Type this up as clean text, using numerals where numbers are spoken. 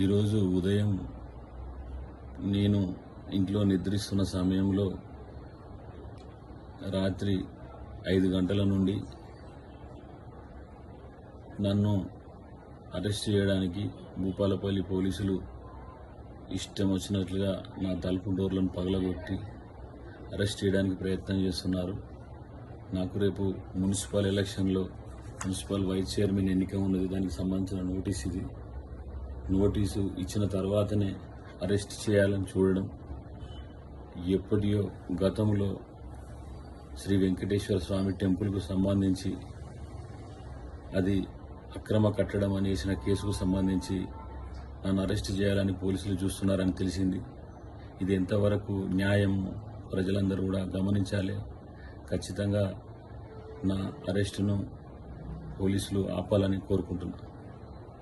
ఈరోజు ఉదయం నేను ఇంట్లో నిద్రిస్తున్న సమయంలో రాత్రి 5 గంటల నుండి నన్ను అరెస్ట్ చేయడానికి భూపాలపల్లి పోలీసులు ఇష్టం వచ్చినట్లుగా నా తలుపు డోర్లను పగలగొట్టి అరెస్ట్ చేయడానికి ప్రయత్నం చేస్తున్నారు. నాకు రేపు మున్సిపల్ ఎలక్షన్లో మున్సిపల్ వైస్ చైర్మన్ ఎన్నిక ఉన్నది. దానికి సంబంధించిన నోటీసు ఇచ్చిన తర్వాతనే అరెస్ట్ చేయాలని చూడడం, ఎప్పటియో గతంలో శ్రీ వెంకటేశ్వర స్వామి టెంపుల్కు సంబంధించి అది అక్రమ కట్టడం అనేసిన కేసుకు సంబంధించి నన్ను అరెస్ట్ చేయాలని పోలీసులు చూస్తున్నారని తెలిసింది. ఇది ఎంతవరకు న్యాయం ప్రజలందరూ కూడా గమనించాలి. ఖచ్చితంగా నా అరెస్టును పోలీసులు ఆపాలని కోరుకుంటున్నాను.